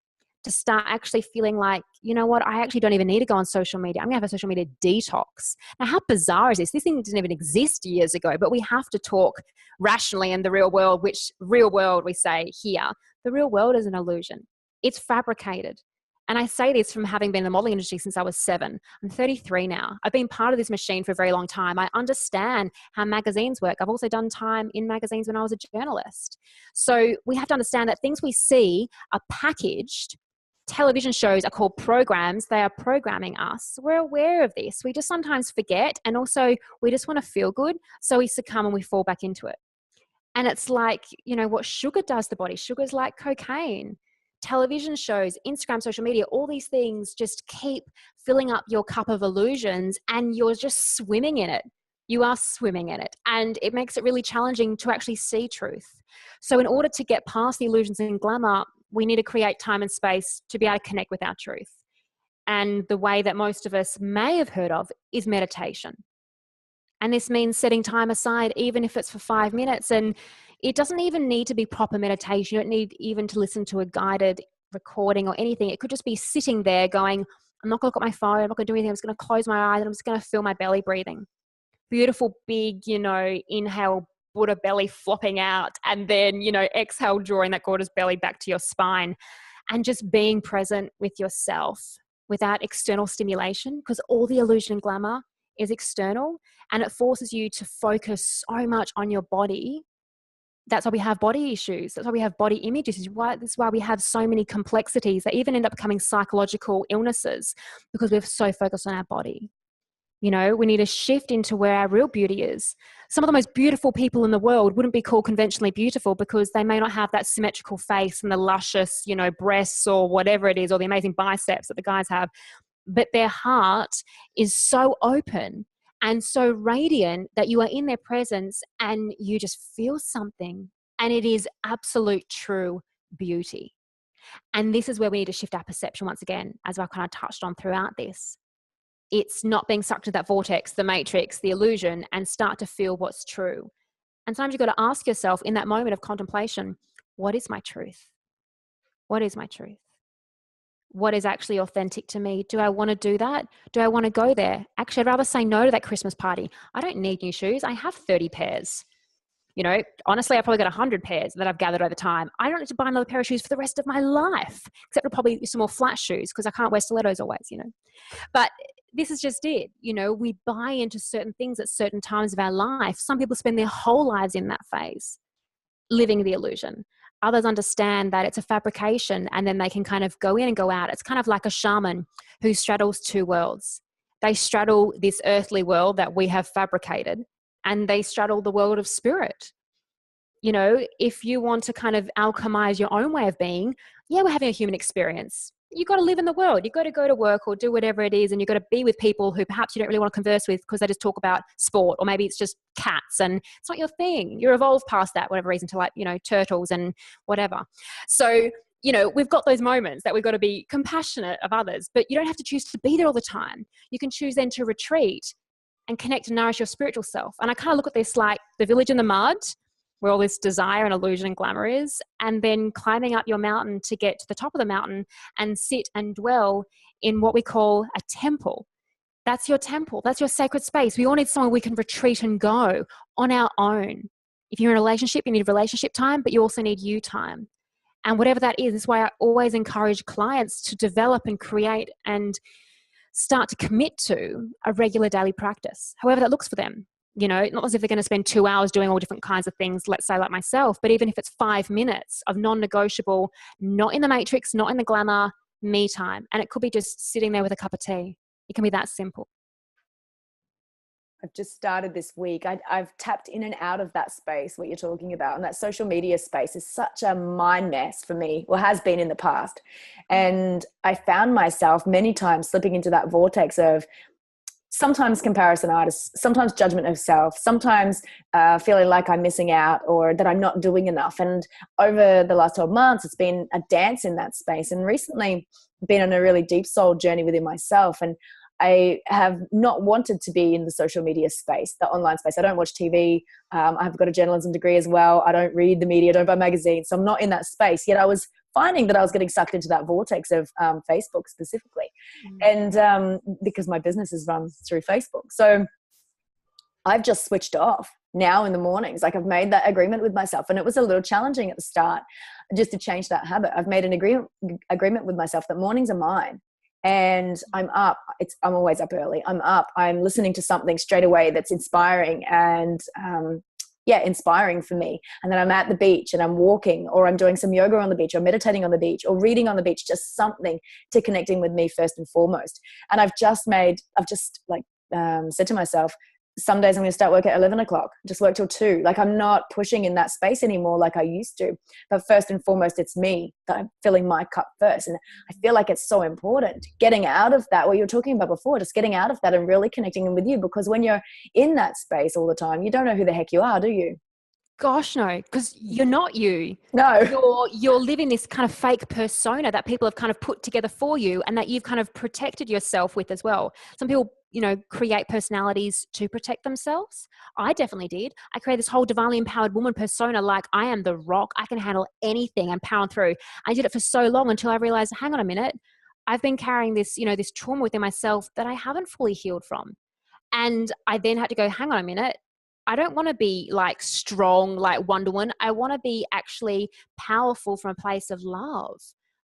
to start actually feeling like, you know what, I actually don't even need to go on social media. I'm going to have a social media detox. Now, how bizarre is this? This thing didn't even exist years ago, but we have to talk rationally in the real world, which real world we say here. The real world is an illusion. It's fabricated. And I say this from having been in the modeling industry since I was 7. I'm 33 now. I've been part of this machine for a very long time. I understand how magazines work. I've also done time in magazines when I was a journalist. So we have to understand that things we see are packaged. Television shows are called programs. They are programming us. We're aware of this. We just sometimes forget. And also we just want to feel good. So we succumb and we fall back into it. And it's like, what sugar does to the body. Sugar is like cocaine. Television shows, Instagram, social media, all these things just keep filling up your cup of illusions, and you're just swimming in it. You are swimming in it. And it makes it really challenging to actually see truth. So in order to get past the illusions and glamour, we need to create time and space to be able to connect with our truth. And the way that most of us may have heard of is meditation. And this means setting time aside, even if it's for 5 minutes. And it doesn't even need to be proper meditation. You don't need even to listen to a guided recording or anything. It could just be sitting there going, I'm not going to look at my phone. I'm not going to do anything. I'm just going to close my eyes and I'm just going to feel my belly breathing. Beautiful, big, inhale, Buddha belly flopping out. And then, exhale, drawing that gorgeous belly back to your spine. And just being present with yourself without external stimulation, because all the illusion and glamour is external, and it forces you to focus so much on your body. That's why we have body issues. That's why we have body image issues. This is why we have so many complexities that even end up becoming psychological illnesses, because we're so focused on our body. We need to shift into where our real beauty is. Some of the most beautiful people in the world wouldn't be called conventionally beautiful because they may not have that symmetrical face and the luscious, breasts or whatever it is, or the amazing biceps that the guys have. But their heart is so open and so radiant that you are in their presence and you just feel something. And it is absolute true beauty. And this is where we need to shift our perception once again, as I've kind of touched on throughout this. It's not being sucked into that vortex, the matrix, the illusion, and start to feel what's true. And sometimes you've got to ask yourself in that moment of contemplation, what is my truth? What is my truth? What is actually authentic to me? Do I want to do that? Do I want to go there? Actually, I'd rather say no to that Christmas party. I don't need new shoes. I have 30 pairs. You know, honestly, I've probably got 100 pairs that I've gathered over time. I don't need to buy another pair of shoes for the rest of my life, except for probably some more flat shoes because I can't wear stilettos always, you know. But this is just it. You know, we buy into certain things at certain times of our life. Some people spend their whole lives in that phase, living the illusion. Others understand that it's a fabrication and then they can kind of go in and go out. It's kind of like a shaman who straddles two worlds. They straddle this earthly world that we have fabricated, and they straddle the world of spirit. You know, if you want to kind of alchemize your own way of being, yeah, we're having a human experience. You've got to live in the world. You've got to go to work or do whatever it is. And you've got to be with people who perhaps you don't really want to converse with because they just talk about sport, or maybe it's just cats and it's not your thing. You're evolved past that, whatever reason, to like, you know, turtles and whatever. So, you know, we've got those moments that we've got to be compassionate of others, but you don't have to choose to be there all the time. You can choose then to retreat and connect and nourish your spiritual self. And I kind of look at this like the village in the mud, where all this desire and illusion and glamour is, and then climbing up your mountain to get to the top of the mountain and sit and dwell in what we call a temple. That's your temple. That's your sacred space. We all need somewhere we can retreat and go on our own. If you're in a relationship, you need relationship time, but you also need you time. And whatever that is why I always encourage clients to develop and create and start to commit to a regular daily practice, however that looks for them. You know, not as if they're going to spend 2 hours doing all different kinds of things, let's say like myself, but even if it's 5 minutes of non-negotiable, not in the matrix, not in the glamour, me time. And it could be just sitting there with a cup of tea. It can be that simple. I've just started this week. I've tapped in and out of that space, what you're talking about. And that social media space is such a mind mess for me, or has been in the past. And I found myself many times slipping into that vortex of sometimes comparison artists, sometimes judgment of self, sometimes feeling like I'm missing out or that I'm not doing enough. And over the last 12 months, it's been a dance in that space. And recently been on a really deep soul journey within myself. And I have not wanted to be in the social media space, the online space. I don't watch TV. I've got a journalism degree as well. I don't read the media, don't buy magazines. So I'm not in that space. Yet I was finding that I was getting sucked into that vortex of Facebook specifically. And because my business is run through Facebook. So I've just switched off now in the mornings. Like I've made that agreement with myself, and it was a little challenging at the start just to change that habit. I've made an agreement with myself that mornings are mine. And I'm up. I'm always up early. I'm up. I'm listening to something straight away that's inspiring and inspiring for me. And then I'm at the beach and I'm walking, or I'm doing some yoga on the beach, or meditating on the beach, or reading on the beach, just something to connecting with me first and foremost. And I've just said to myself, some days I'm going to start work at 11 o'clock, just work till 2. Like I'm not pushing in that space anymore like I used to. But first and foremost, it's me that I'm filling my cup first. And I feel like it's so important getting out of that, what you were talking about before, just getting out of that and really connecting with you. Because when you're in that space all the time, you don't know who the heck you are, do you? Gosh, no, because you're not you. No. You're living this kind of fake persona that people have kind of put together for you, and that you've kind of protected yourself with as well. Some people, you know, create personalities to protect themselves. I definitely did. I created this whole divinely empowered woman persona, like I am the rock. I can handle anything and power through. I did it for so long until I realized, hang on a minute, I've been carrying this, you know, this trauma within myself that I haven't fully healed from. And I then had to go, hang on a minute. I don't want to be like strong, like Wonder Woman. I want to be actually powerful from a place of love.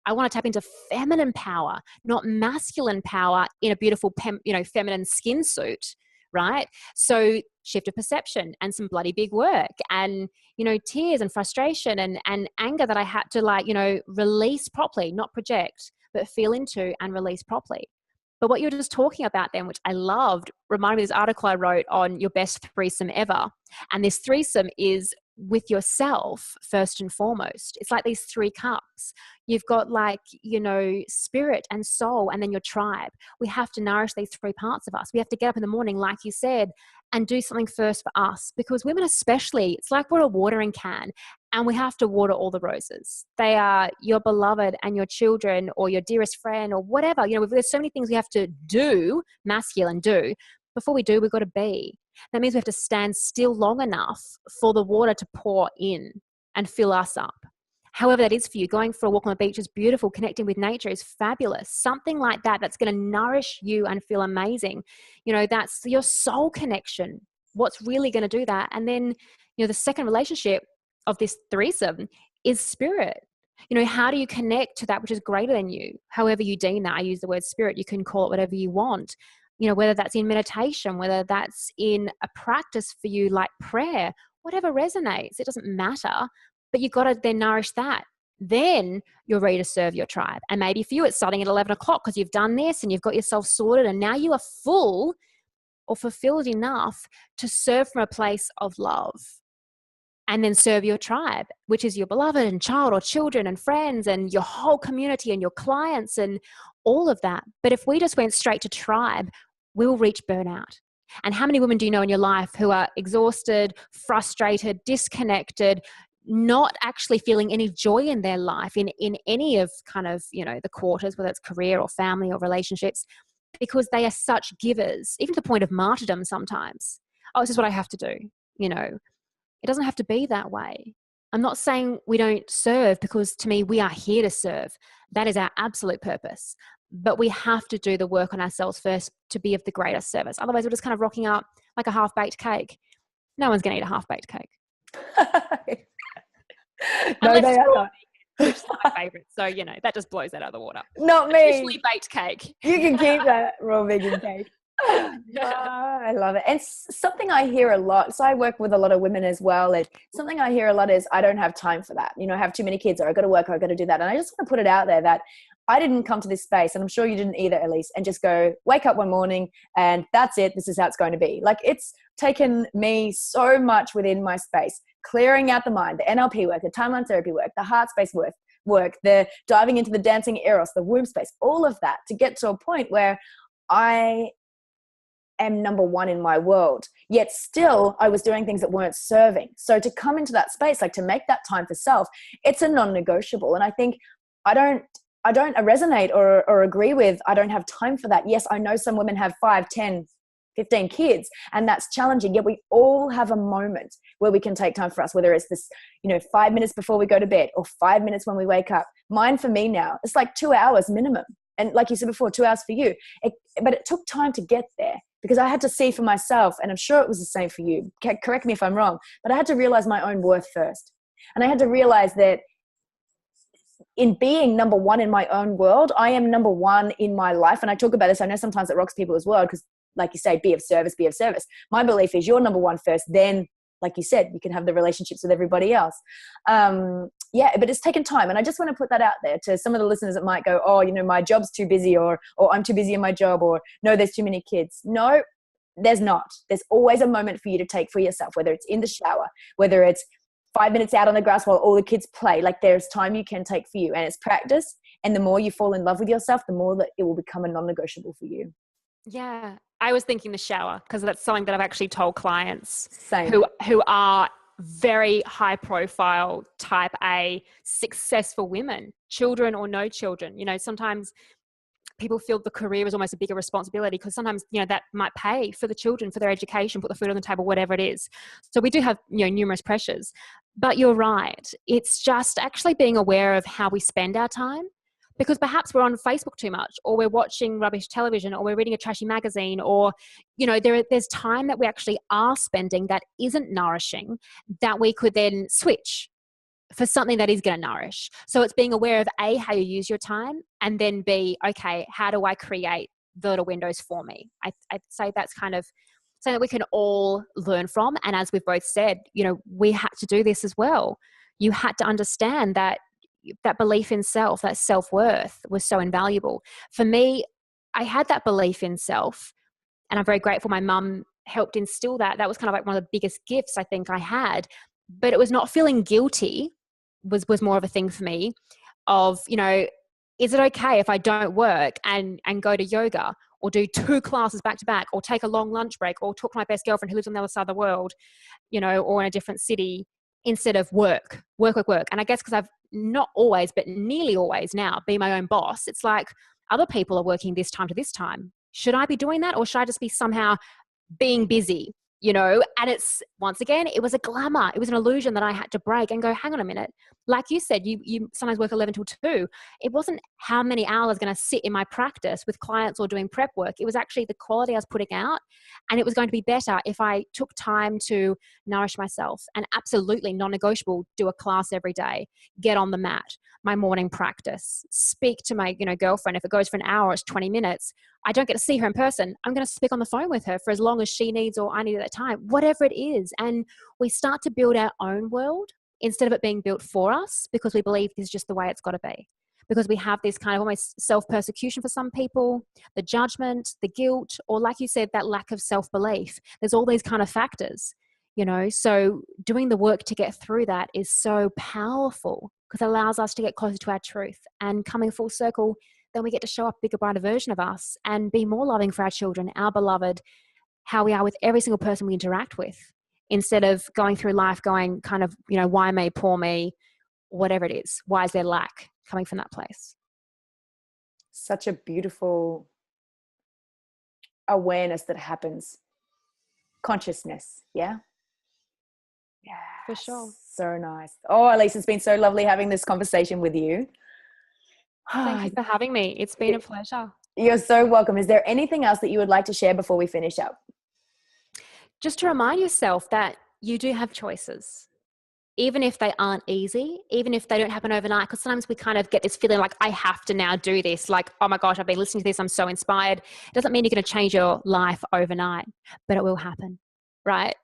I want to tap into feminine power, not masculine power in a beautiful, feminine skin suit, right? So shift of perception and some bloody big work and, you know, tears and frustration and anger that I had to release properly, not project, but feel into and release properly. But what you're just talking about then, which I loved, reminded me of this article I wrote on your best threesome ever. And this threesome is with yourself first and foremost. It's like these 3 cups. You've got like, spirit and soul, and then your tribe. We have to nourish these 3 parts of us. We have to get up in the morning, like you said, and do something first for us, because women especially, it's like we're a watering can, and we have to water all the roses. They are your beloved and your children or your dearest friend or whatever. There's so many things we have to do, masculine do. Before we do, we've got to be. That means we have to stand still long enough for the water to pour in and fill us up. However that is for you. Going for a walk on the beach is beautiful. Connecting with nature is fabulous. Something like that that's going to nourish you and feel amazing. That's your soul connection. What's really going to do that? And then, the second relationship of this threesome is spirit. How do you connect to that which is greater than you? However you deem that. I use the word spirit. You can call it whatever you want. Whether that's in meditation, whether that's in a practice for you like prayer, whatever resonates, it doesn't matter. But you've got to then nourish that. Then you're ready to serve your tribe. And maybe for you, it's starting at 11 o'clock because you've done this and you've got yourself sorted, and now you are full or fulfilled enough to serve from a place of love. And then serve your tribe, which is your beloved and child or children and friends and your whole community and your clients and all of that. But if we just went straight to tribe, we'll reach burnout. And how many women do you know in your life who are exhausted, frustrated, disconnected, not actually feeling any joy in their life in any of kind of, the quarters, whether it's career or family or relationships, because they are such givers, even to the point of martyrdom sometimes. Oh, this is what I have to do. It doesn't have to be that way. I'm not saying we don't serve, because to me, we are here to serve. That is our absolute purpose. But we have to do the work on ourselves first to be of the greatest service. Otherwise, we're just kind of rocking up like a half-baked cake. No one's going to eat a half-baked cake. No, unless they it's are raw not. vegan, which is my favourite. So, that just blows that out of the water. Not Traditionally me. baked cake. You can keep that raw vegan cake. I love it. And something I hear a lot, so I work with a lot of women as well, and something I hear a lot is, I don't have time for that. I have too many kids, or I got to work, or I got to do that. And I just want to put it out there that I didn't come to this space, and I'm sure you didn't either, Elise, and just go wake up one morning and that's it. This is how it's going to be. Like, it's taken me so much within my space, clearing out the mind, the NLP work, the timeline therapy work, the heart space work, the diving into the dancing eros, the womb space, all of that to get to a point where I am number one in my world, yet still I was doing things that weren't serving. So to come into that space, like to make that time for self, it's a non-negotiable. And I think I don't resonate or agree with, I don't have time for that. Yes, I know some women have 5, 10, 15 kids, and that's challenging. Yet we all have a moment where we can take time for us, whether it's this, 5 minutes before we go to bed or 5 minutes when we wake up. Mine for me now, it's like 2 hours minimum. And like you said before, 2 hours for you. But it took time to get there, because I had to see for myself, and I'm sure it was the same for you. Correct me if I'm wrong, but I had to realize my own worth first. And I had to realize that in being number one in my own world, I am number one in my life. And I talk about this, I know sometimes it rocks people as well, because like you say, be of service, be of service. My belief is you're number one first, then, like you said, you can have the relationships with everybody else. But it's taken time. And I just want to put that out there to some of the listeners that might go, oh, my job's too busy, or I'm too busy in my job, or no, there's too many kids. No, there's not. There's always a moment for you to take for yourself, whether it's in the shower, whether it's 5 minutes out on the grass while all the kids play. Like, there's time you can take for you, and it's practice. And the more you fall in love with yourself, the more that it will become a non-negotiable for you. Yeah. I was thinking the shower, because that's something that I've actually told clients Same. who are very high profile, type A, successful women, children or no children. Sometimes people feel the career is almost a bigger responsibility, because sometimes, that might pay for the children, for their education, put the food on the table, whatever it is. So we do have, numerous pressures. But you're right. It's just actually being aware of how we spend our time. Because perhaps we're on Facebook too much, or we're watching rubbish television, or we're reading a trashy magazine, or, there's time that we actually are spending that isn't nourishing, that we could then switch for something that is going to nourish. So it's being aware of A, how you use your time, and then B, okay, how do I create the little windows for me? I'd say that's kind of something that we can all learn from. And as we've both said, we had to do this as well. You had to understand that belief in self, that self-worth was so invaluable. For me, I had that belief in self, and I'm very grateful my mum helped instill that. That was kind of like one of the biggest gifts I think I had. but it was not feeling guilty was more of a thing for me of, you know, is it okay if I don't work and go to yoga or do 2 classes back to back or take a long lunch break or talk to my best girlfriend who lives on the other side of the world, you know, or in a different city instead of work. And I guess because I've not always, but nearly always now be my own boss, it's like other people are working this time to this time. Should I be doing that or should I just be somehow being busy, you know? And it's, once again, it was a glamour. It was an illusion that I had to break and go, hang on a minute. Like you said, you sometimes work 11 till 2. It wasn't how many hours I was going to sit in my practice with clients or doing prep work. It was actually the quality I was putting out. And it was going to be better if I took time to nourish myself, and absolutely non-negotiable, do a class every day, get on the mat, my morning practice, speak to my, you know, girlfriend. If it goes for an hour, it's 20 minutes. I don't get to see her in person. I'm going to speak on the phone with her for as long as she needs or I need at that time, whatever it is. And we start to build our own world instead of it being built for us, because we believe this is just the way it's got to be. Because we have this kind of almost self-persecution for some people, the judgment, the guilt, or like you said, that lack of self-belief. There's all these kind of factors, you know. So doing the work to get through that is so powerful because it allows us to get closer to our truth. And coming full circle, then we get to show up a bigger, brighter version of us and be more loving for our children, our beloved, how we are with every single person we interact with, instead of going through life going kind of, you know, why me, poor me, whatever it is. Why is there lack coming from that place? Such a beautiful awareness that happens. Consciousness. Yeah. Yeah. For sure. So nice. Oh, Elise, it's been so lovely having this conversation with you. Thank you for having me. It's been a pleasure. You're so welcome. Is there anything else that you would like to share before we finish up? Just to remind yourself that you do have choices, even if they aren't easy, even if they don't happen overnight, because sometimes we kind of get this feeling like, I have to now do this. Like, oh my gosh, I've been listening to this. I'm so inspired. It doesn't mean you're going to change your life overnight, but it will happen, right?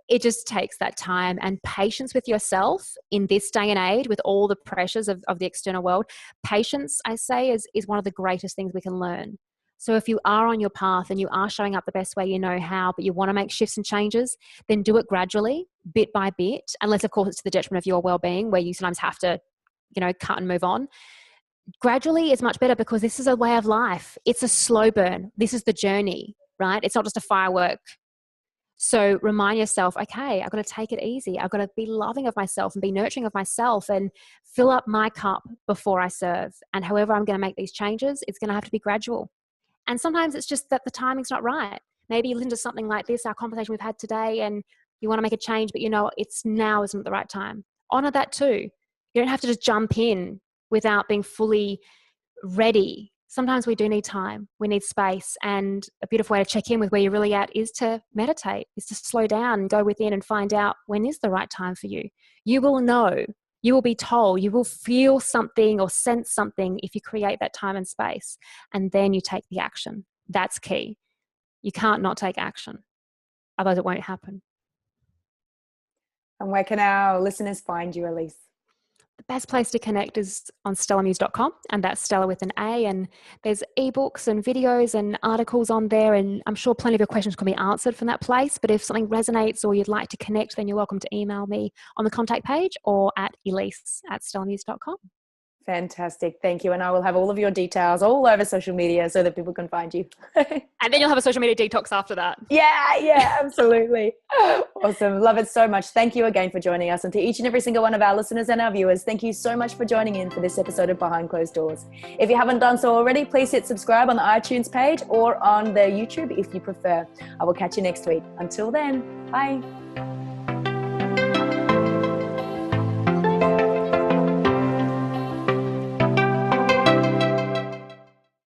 It just takes that time and patience with yourself in this day and age with all the pressures of the external world. Patience, I say, is one of the greatest things we can learn. So if you are on your path and you are showing up the best way you know how, but you want to make shifts and changes, then do it gradually, bit by bit, unless of course it's to the detriment of your well-being, where you sometimes have to, you know, cut and move on. Gradually is much better because this is a way of life. It's a slow burn. This is the journey, right? It's not just a firework. So remind yourself, okay, I've got to take it easy. I've got to be loving of myself and be nurturing of myself and fill up my cup before I serve. And however I'm going to make these changes, it's going to have to be gradual. And sometimes it's just that the timing's not right. Maybe you listen to something like this, our conversation we've had today, and you want to make a change, but you know it's now isn't the right time. Honor that too. You don't have to just jump in without being fully ready. Sometimes we do need time. We need space. And a beautiful way to check in with where you're really at is to meditate, is to slow down and go within and find out when is the right time for you. You will know. You will be told. You will feel something or sense something if you create that time and space. And then you take the action. That's key. You can't not take action. Otherwise it won't happen. And where can our listeners find you, Elise? The best place to connect is on StellaMuse.com, and that's Stella with an A, and there's ebooks and videos and articles on there, and I'm sure plenty of your questions can be answered from that place. But if something resonates or you'd like to connect, then you're welcome to email me on the contact page or at elise@StellaMuse.com. Fantastic. Thank you. And I will have all of your details all over social media so that people can find you. And then you'll have a social media detox after that. Yeah, absolutely. Awesome. Love it so much. Thank you again for joining us. And to each and every single one of our listeners and our viewers, thank you so much for joining in for this episode of Behind Closed Doors. If you haven't done so already, please hit subscribe on the iTunes page or on the YouTube if you prefer. I will catch you next week. Until then, bye.